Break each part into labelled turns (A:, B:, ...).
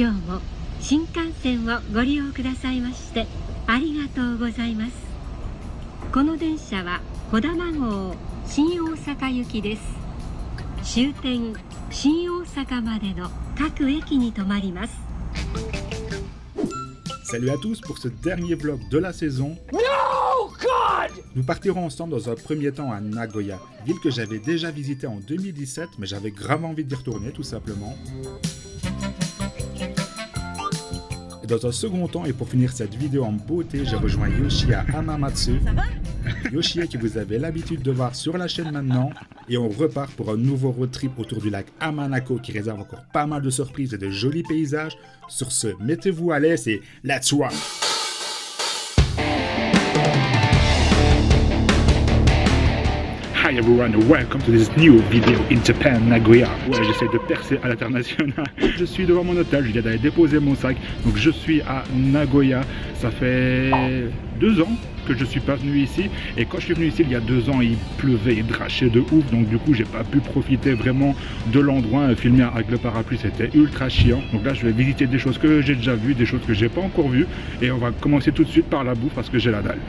A: 今日も新幹線をご利用くださいましてありがとうございます。この電車は児玉号新大阪行きです。終点新大阪までの各駅に停まります。
B: Salut à tous pour ce dernier vlog de la saison.
C: No, God!
B: Nous partirons ensemble dans un premier temps à Nagoya, ville que j'avais déjà visitée en 2017, mais j'avais grave envie d'y retourner tout simplement. Et dans un second temps, et pour finir cette vidéo en beauté, j'ai rejoint Yoshi à Hamamatsu. Yoshi que vous avez l'habitude de voir sur la chaîne maintenant. Et on repart pour un nouveau road trip autour du lac Hamanako qui réserve encore pas mal de surprises et de jolis paysages. Sur ce, mettez-vous à l'aise et let's rock! Hi everyone, welcome to this new video in Japan, Nagoya. Ouais, j'essaie de percer à l'international. Je suis devant mon hôtel, je viens d'aller déposer mon sac. Donc je suis à Nagoya. Ça fait 2 ans que je suis pas venu ici. Et quand je suis venu ici il y a 2 ans, il pleuvait, il drachait de ouf. Donc du coup, j'ai pas pu profiter vraiment de l'endroit. Filmer avec le parapluie, c'était ultra chiant. Donc là, je vais visiter des choses que j'ai déjà vues, des choses que j'ai pas encore vues. Et on va commencer tout de suite par la bouffe parce que j'ai la dalle.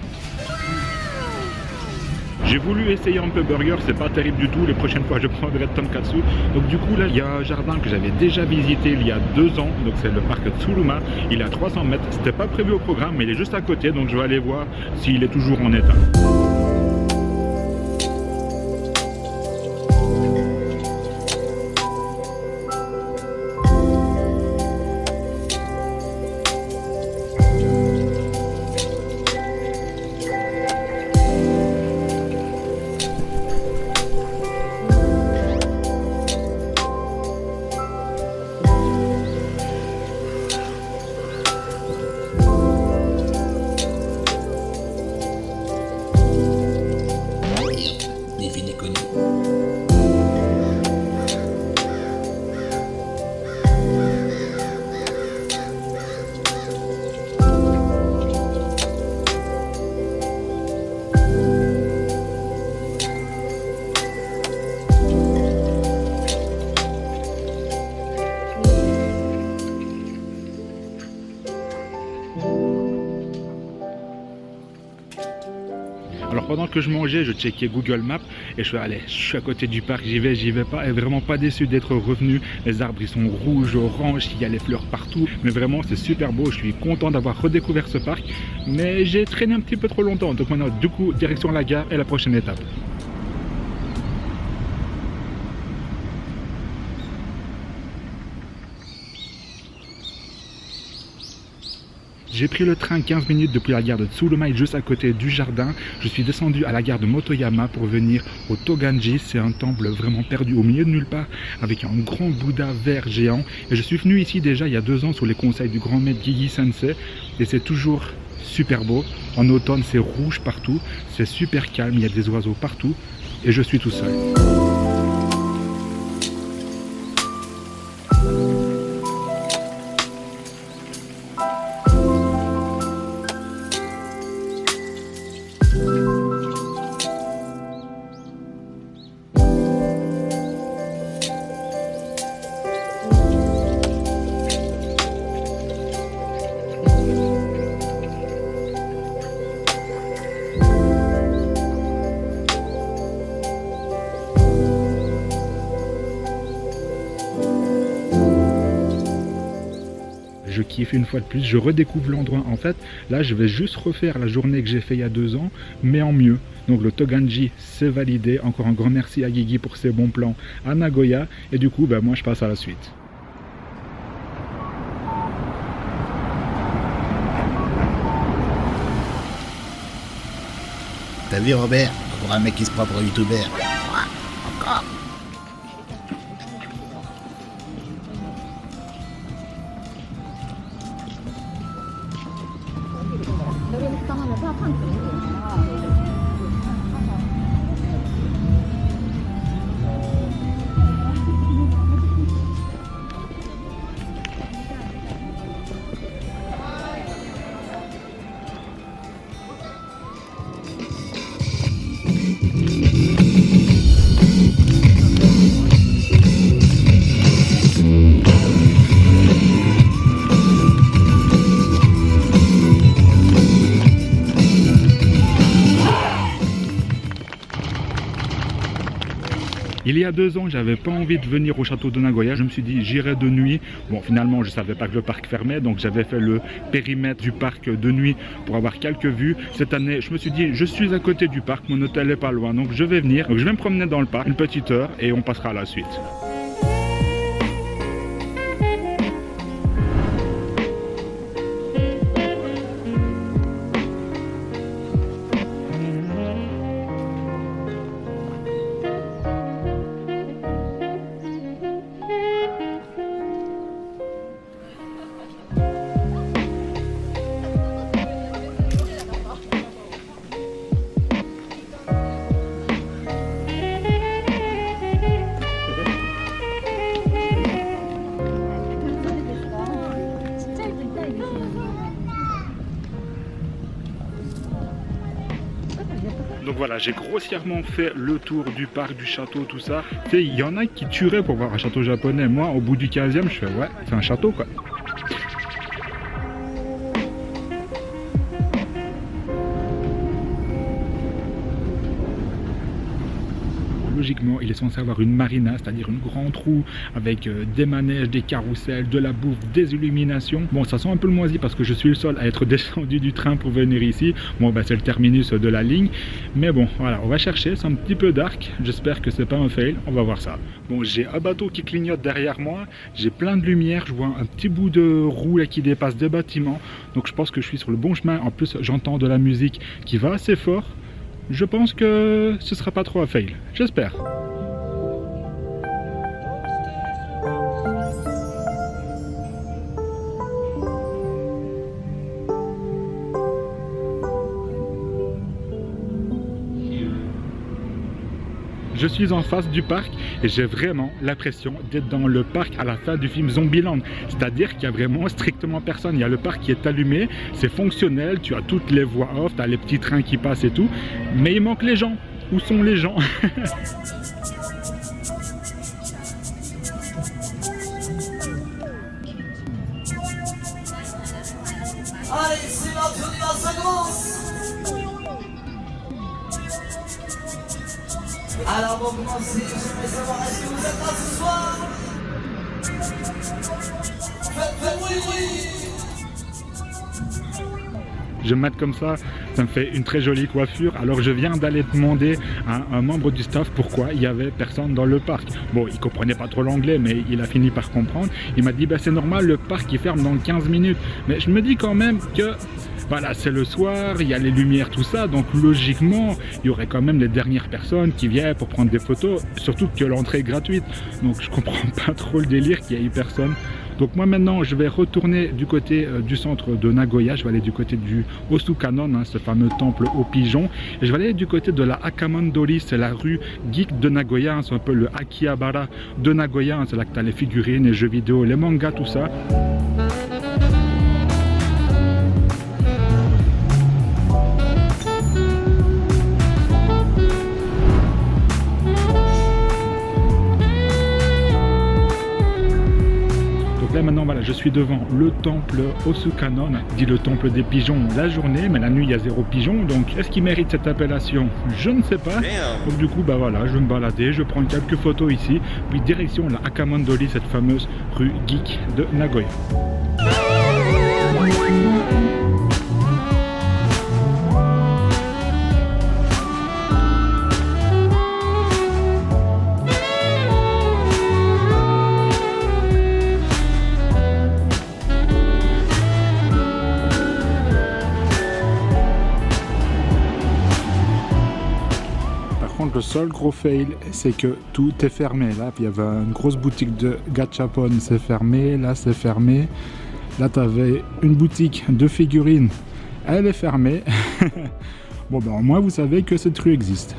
B: J'ai voulu essayer un peu burger, c'est pas terrible du tout, les prochaines fois je prendrai tonkatsu. Donc du coup là il y a un jardin que j'avais déjà visité il y a 2 ans, donc c'est le parc Tsuruma, il est à 300 mètres, c'était pas prévu au programme mais il est juste à côté donc je vais aller voir s'il est toujours en état. Alors pendant que je mangeais, je checkais Google Maps et je suis allé, je suis à côté du parc, j'y vais pas, et vraiment pas déçu d'être revenu. Les arbres ils sont rouges, oranges, il y a les fleurs partout, mais vraiment c'est super beau, je suis content d'avoir redécouvert ce parc, mais j'ai traîné un petit peu trop longtemps, donc maintenant du coup direction la gare et la prochaine étape. J'ai pris le train 15 minutes depuis la gare de Tsurumai juste à côté du jardin. Je suis descendu à la gare de Motoyama pour venir au Toganji. C'est un temple vraiment perdu au milieu de nulle part avec un grand Bouddha vert géant. Et je suis venu ici déjà il y a 2 ans sous les conseils du grand maître Gigi Sensei. Et c'est toujours super beau. En automne c'est rouge partout. C'est super calme, il y a des oiseaux partout. Et je suis tout seul. Je kiffe une fois de plus, je redécouvre l'endroit. En fait, là, je vais juste refaire la journée que j'ai fait il y a 2 ans, mais en mieux. Donc le Toganji, c'est validé. Encore un grand merci à Guigui pour ses bons plans à Nagoya. Et du coup, moi, je passe à la suite.
D: T'as vu Robert? Pour un mec qui se prend pour un youtubeur. Encore.
B: Il y a 2 ans, j'avais pas envie de venir au château de Nagoya. Je me suis dit, j'irai de nuit. Bon, finalement, je savais pas que le parc fermait, donc j'avais fait le périmètre du parc de nuit pour avoir quelques vues. Cette année, je me suis dit, je suis à côté du parc, mon hôtel est pas loin, donc je vais venir. Donc je vais me promener dans le parc une petite heure et on passera à la suite. Donc voilà, j'ai grossièrement fait le tour du parc, du château, tout ça. Tu sais, il y en a qui tueraient pour voir un château japonais. Moi, au bout du 15e, je fais ouais, c'est un château quoi. Logiquement, il est censé avoir une marina, c'est-à-dire une grande roue avec des manèges, des carrousels, de la bouffe, des illuminations. Bon, ça sent un peu le moisi parce que je suis le seul à être descendu du train pour venir ici. Bon, bah, c'est le terminus de la ligne. Mais bon, voilà, on va chercher. C'est un petit peu dark. J'espère que c'est pas un fail. On va voir ça. Bon, j'ai un bateau qui clignote derrière moi. J'ai plein de lumière. Je vois un petit bout de roue là qui dépasse des bâtiments. Donc, je pense que je suis sur le bon chemin. En plus, j'entends de la musique qui va assez fort. Je pense que ce sera pas trop un fail, j'espère. Je suis en face du parc et j'ai vraiment l'impression d'être dans le parc à la fin du film Zombieland. C'est-à-dire qu'il y a vraiment strictement personne. Il y a le parc qui est allumé, c'est fonctionnel, tu as toutes les voies off, tu as les petits trains qui passent et tout. Mais il manque les gens. Où sont les gens?
C: Allez, c'est parti, on y va, ça commence. Alors pour commencer, j'aimerais savoir, est-ce que vous êtes là ce soir? Faites bruit.
B: Je me mets comme ça me fait une très jolie coiffure. Alors je viens d'aller demander à un membre du staff pourquoi il y avait personne dans le parc. Bon, il comprenait pas trop l'anglais, mais il a fini par comprendre. Il m'a dit, bah, c'est normal, le parc il ferme dans 15 minutes. Mais je me dis quand même que voilà, c'est le soir, il y a les lumières, tout ça, donc logiquement, il y aurait quand même les dernières personnes qui viennent pour prendre des photos, surtout que l'entrée est gratuite. Donc je comprends pas trop le délire qu'il y ait personne. Donc moi maintenant, je vais retourner du côté du centre de Nagoya, je vais aller du côté du Osukanon, hein, ce fameux temple aux pigeons, et je vais aller du côté de la Akamandori, c'est la rue geek de Nagoya, hein, c'est un peu le Akihabara de Nagoya, hein, c'est là que tu as les figurines, les jeux vidéo, les mangas, tout ça. Là maintenant voilà, je suis devant le temple Osukanon, dit le temple des pigeons la journée, mais la nuit il y a 0 pigeon, donc est-ce qu'il mérite cette appellation? Je ne sais pas. Donc du coup bah voilà, je vais me balader, je prends quelques photos ici, puis direction la Akamandori, cette fameuse rue geek de Nagoya. Le seul gros fail, c'est que tout est fermé. Là, il y avait une grosse boutique de gachapon, c'est fermé. Là, c'est fermé. Là, tu avais une boutique de figurines, elle est fermée. Bon, ben au moins, vous savez que cette rue existe.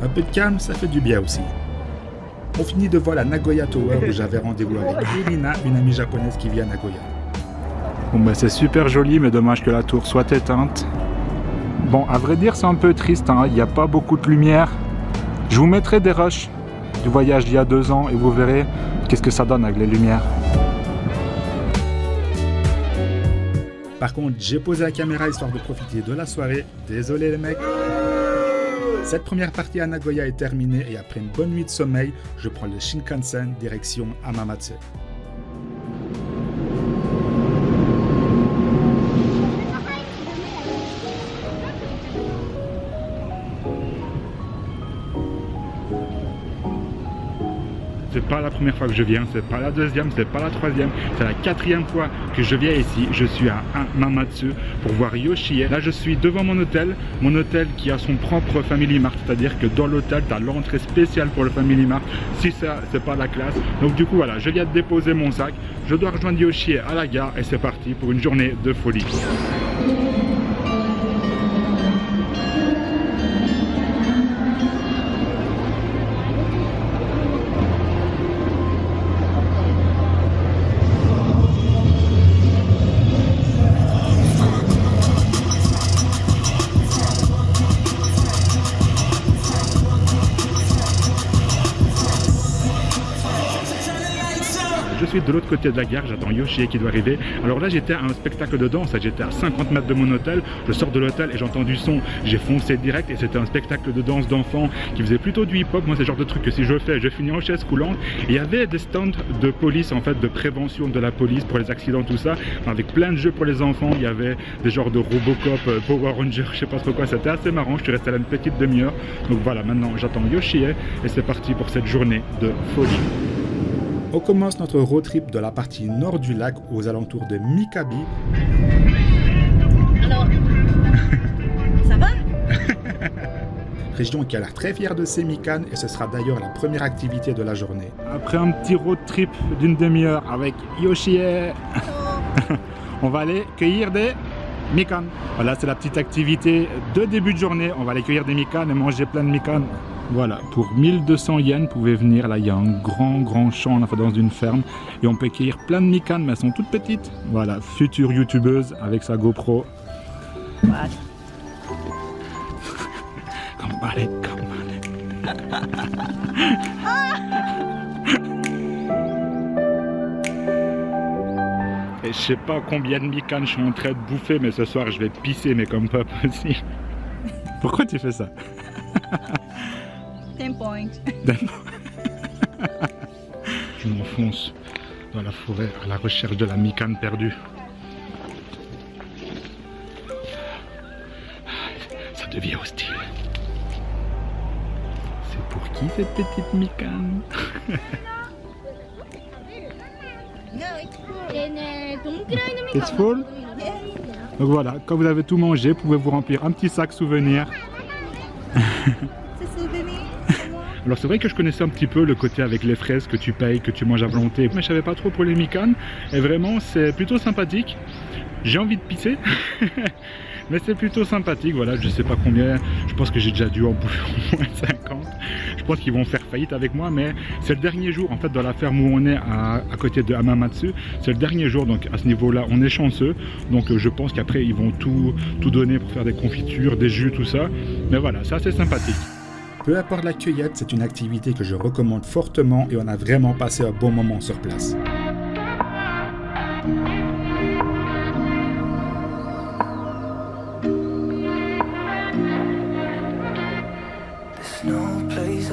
B: Un peu de calme, ça fait du bien aussi. On finit de voir la Nagoya Tower où j'avais rendez-vous avec Elina, une amie japonaise qui vit à Nagoya. Bon bah c'est super joli, mais dommage que la tour soit éteinte. Bon, à vrai dire, c'est un peu triste, hein. Il n'y a pas beaucoup de lumière. Je vous mettrai des rushs du voyage d'il y a 2 ans et vous verrez qu'est-ce que ça donne avec les lumières. Par contre, j'ai posé la caméra histoire de profiter de la soirée. Désolé les mecs. Cette première partie à Nagoya est terminée et après une bonne nuit de sommeil, je prends le Shinkansen direction Hamamatsu. C'est pas la première fois que je viens, c'est pas la deuxième, c'est pas la troisième, c'est la 4e fois que je viens ici. Je suis à Hamamatsu pour voir Yoshie. Là je suis devant mon hôtel qui a son propre Family Mart, c'est-à-dire que dans l'hôtel tu as l'entrée spéciale pour le Family Mart, si ça c'est pas la classe. Donc du coup voilà, je viens de déposer mon sac, je dois rejoindre Yoshie à la gare et c'est parti pour une journée de folie. Je suis de l'autre côté de la gare, j'attends Yoshie qui doit arriver. Alors là j'étais à un spectacle de danse, j'étais à 50 mètres de mon hôtel, je sors de l'hôtel et j'entends du son, j'ai foncé direct et c'était un spectacle de danse d'enfants qui faisait plutôt du hip-hop. Moi c'est le genre de truc que si je fais, je finis en chaise roulante. Et il y avait des stands de police en fait, de prévention de la police pour les accidents, tout ça, avec plein de jeux pour les enfants. Il y avait des genres de Robocop, Power Rangers, je sais pas trop quoi, c'était assez marrant, je suis resté là une petite demi-heure. Donc voilà, maintenant j'attends Yoshie et c'est parti pour cette journée de folie. On commence notre road trip de la partie nord du lac aux alentours de Mikabi.
E: Alors, ça va?
B: Région qui a l'air très fière de ses mikan et ce sera d'ailleurs la première activité de la journée. Après un petit road trip d'une demi-heure avec Yoshie, on va aller cueillir des mikan. Voilà, c'est la petite activité de début de journée. On va aller cueillir des mikan et manger plein de mikan. Voilà, pour 1200 yens, vous pouvez venir. Là, il y a un grand champ là, dans une ferme. Et on peut cueillir plein de mikan, mais elles sont toutes petites. Voilà, future youtubeuse avec sa GoPro.
E: What?
B: Come Et je sais pas combien de mikan je suis en train de bouffer, mais ce soir, je vais pisser, mais comme pas possible. Pourquoi tu fais ça?
E: 10 points.
B: Je m'enfonce dans la forêt à la recherche de la mikan perdue. Ça devient hostile. C'est pour qui cette petite mikan? It's full? Donc voilà, quand vous avez tout mangé, vous pouvez vous remplir un petit sac souvenir. Alors c'est vrai que je connaissais un petit peu le côté avec les fraises que tu payes, que tu manges à volonté, mais je savais pas trop pour les mikan. Et vraiment c'est plutôt sympathique. J'ai envie de pisser, mais c'est plutôt sympathique. Voilà, je sais pas combien, je pense que j'ai déjà dû en bouffer au moins 50. Je pense qu'ils vont faire faillite avec moi, mais c'est le dernier jour en fait dans la ferme où on est à côté de Hamamatsu. C'est le dernier jour, donc à ce niveau-là on est chanceux. Donc je pense qu'après ils vont tout donner pour faire des confitures, des jus, tout ça. Mais voilà, c'est assez sympathique. Peu importe la cueillette, c'est une activité que je recommande fortement et on a vraiment passé un bon moment sur place.
C: There's no place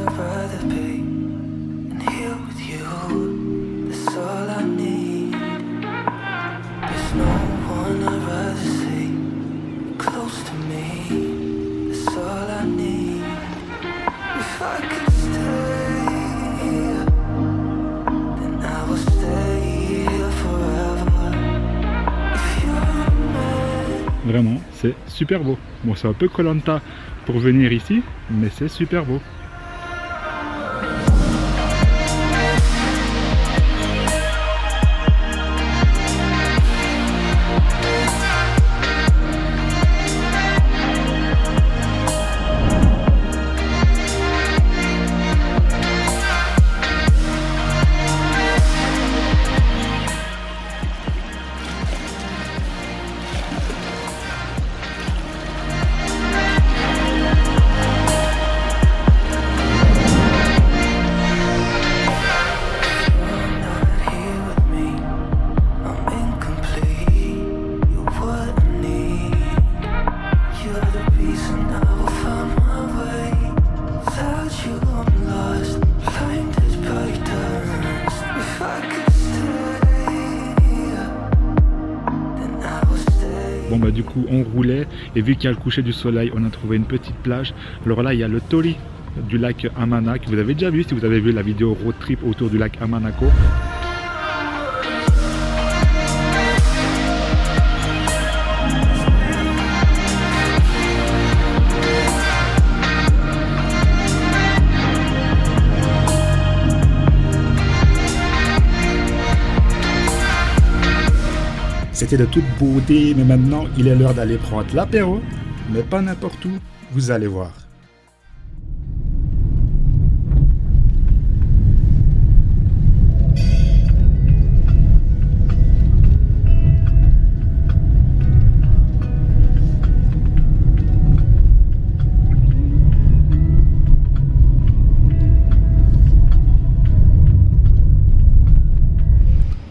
B: Vraiment, c'est super beau. Bon, c'est un peu Koh Lanta pour venir ici, mais c'est super beau. Bon bah du coup on roulait et vu qu'il y a le coucher du soleil, on a trouvé une petite plage. Alors là il y a le Tori du lac Amana que vous avez déjà vu si vous avez vu la vidéo road trip autour du lac Amanako.
F: C'était de toute beauté, mais maintenant il est l'heure d'aller prendre l'apéro, mais pas n'importe où, vous allez voir.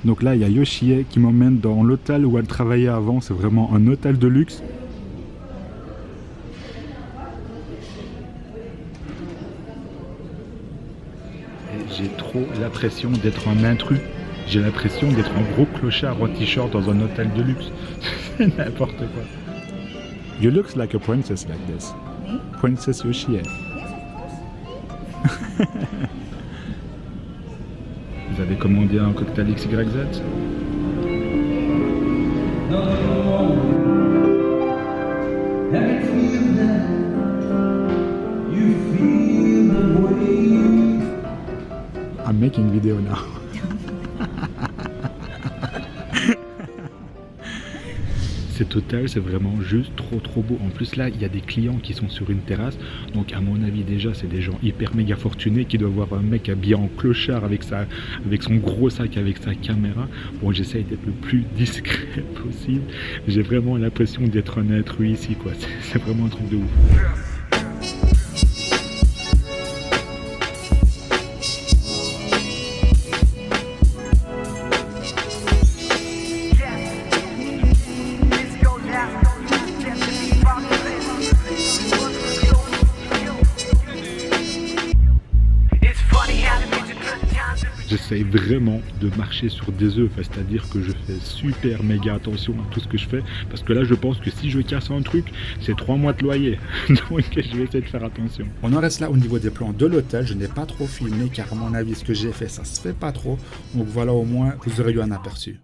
B: Donc là, il y a Yoshie qui m'emmène dans l'hôtel où elle travaillait avant. C'est vraiment un hôtel de luxe. Et j'ai trop l'impression d'être un intrus. J'ai l'impression d'être un gros clochard en t-shirt dans un hôtel de luxe. C'est n'importe quoi. You look like a princess like this. Princess Yoshie. Vous avez commandé un cocktail XYZ? I'm making video now. Cet hôtel, c'est vraiment juste trop beau. En plus là, il y a des clients qui sont sur une terrasse. Donc à mon avis déjà, c'est des gens hyper méga fortunés qui doivent voir un mec habillé en clochard avec son gros sac, avec sa caméra. Bon, j'essaye d'être le plus discret possible. J'ai vraiment l'impression d'être un intrus ici, quoi. C'est vraiment un truc de ouf. J'essaye vraiment de marcher sur des œufs, c'est-à-dire que je fais super méga attention à tout ce que je fais, parce que là je pense que si je casse un truc, c'est 3 mois de loyer, donc je vais essayer de faire attention.
F: On en reste là au niveau des plans de l'hôtel, je n'ai pas trop filmé car à mon avis ce que j'ai fait ça se fait pas trop, donc voilà au moins vous aurez eu un aperçu.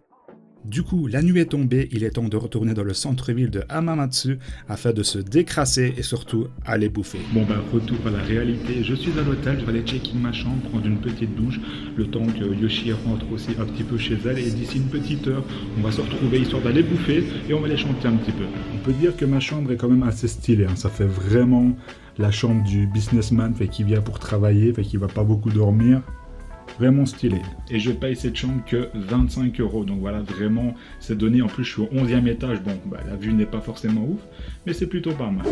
F: Du coup, la nuit est tombée, il est temps de retourner dans le centre-ville de Hamamatsu afin de se décrasser et surtout aller bouffer.
B: Bon bah retour à la réalité, je suis à l'hôtel, je vais aller check-in ma chambre, prendre une petite douche, le temps que Yoshie rentre aussi un petit peu chez elle et d'ici une petite heure, on va se retrouver histoire d'aller bouffer et on va aller chanter un petit peu.
F: On peut dire que ma chambre est quand même assez stylée, hein. Ça fait vraiment la chambre du businessman qui vient pour travailler, qui va pas beaucoup dormir. Vraiment stylé.
B: Et je paye cette chambre que 25 €. Donc voilà, vraiment, c'est donné. En plus, je suis au 11e étage. Bon, bah, la vue n'est pas forcément ouf, mais c'est plutôt pas mal.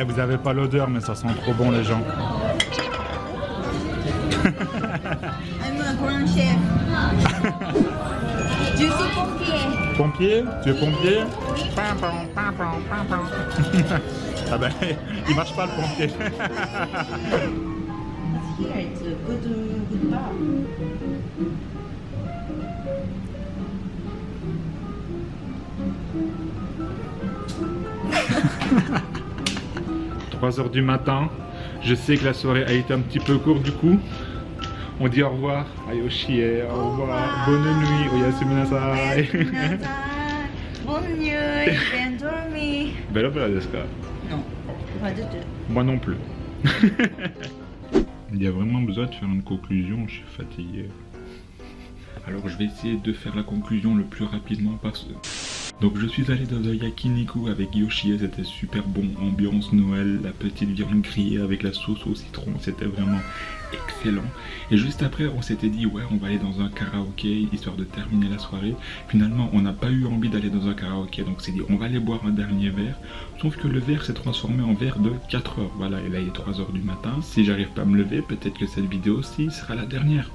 F: Vous avez pas l'odeur, mais ça sent trop bon les gens.
E: I'm a grand chef. Je suis pompier.
F: Pompier? Tu es pompier?
B: Ah ben, il marche pas le pompier.
E: Here it's a good bar.
B: 3h du matin. Je sais que la soirée a été un petit peu courte du coup. On dit au revoir à Yoshi et au revoir. Bonne nuit. Oyasuminasai.
E: Bonne nuit, bien dormi.
B: Bella bella desu ka?
E: Non, pas du tout.
B: Moi non plus. Il y a vraiment besoin de faire une conclusion, je suis fatigué. Alors je vais essayer de faire la conclusion le plus rapidement parce que... Donc je suis allé dans un yakiniku avec Yoshi, c'était super bon, ambiance Noël, la petite viande grillée avec la sauce au citron, c'était vraiment excellent. Et juste après on s'était dit ouais on va aller dans un karaoké histoire de terminer la soirée. Finalement on n'a pas eu envie d'aller dans un karaoké, donc on s'est dit on va aller boire un dernier verre. Sauf que le verre s'est transformé en verre de 4 heures, voilà, et là il est 3 heures du matin. Si j'arrive pas à me lever, peut-être que cette vidéo aussi sera la dernière.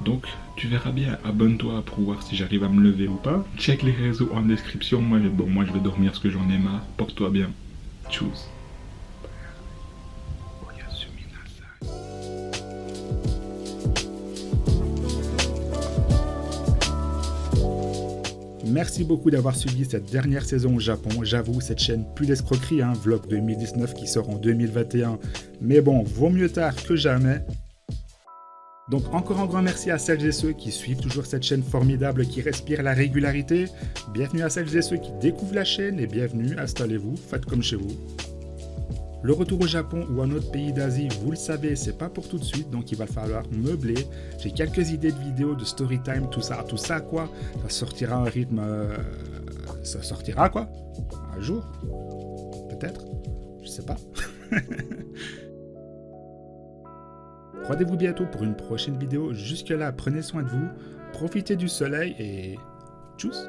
B: Donc tu verras bien, abonne-toi pour voir si j'arrive à me lever ou pas. Check les réseaux en description, moi je vais dormir parce que j'en ai marre. Porte-toi bien. Tchuss.
F: Merci beaucoup d'avoir suivi cette dernière saison au Japon. J'avoue, cette chaîne pue l'escroquerie, hein, vlog 2019 qui sort en 2021. Mais bon, vaut mieux tard que jamais. Donc encore un grand merci à celles et ceux qui suivent toujours cette chaîne formidable qui respire la régularité. Bienvenue à celles et ceux qui découvrent la chaîne et bienvenue, installez-vous, faites comme chez vous. Le retour au Japon ou à un autre pays d'Asie, vous le savez, c'est pas pour tout de suite, donc il va falloir meubler. J'ai quelques idées de vidéos, de story time, tout ça quoi. Ça sortira à un rythme... Ça sortira quoi? Un jour? Peut-être? Je sais pas. Rendez-vous bientôt pour une prochaine vidéo. Jusque là, prenez soin de vous, profitez du soleil et tchuss!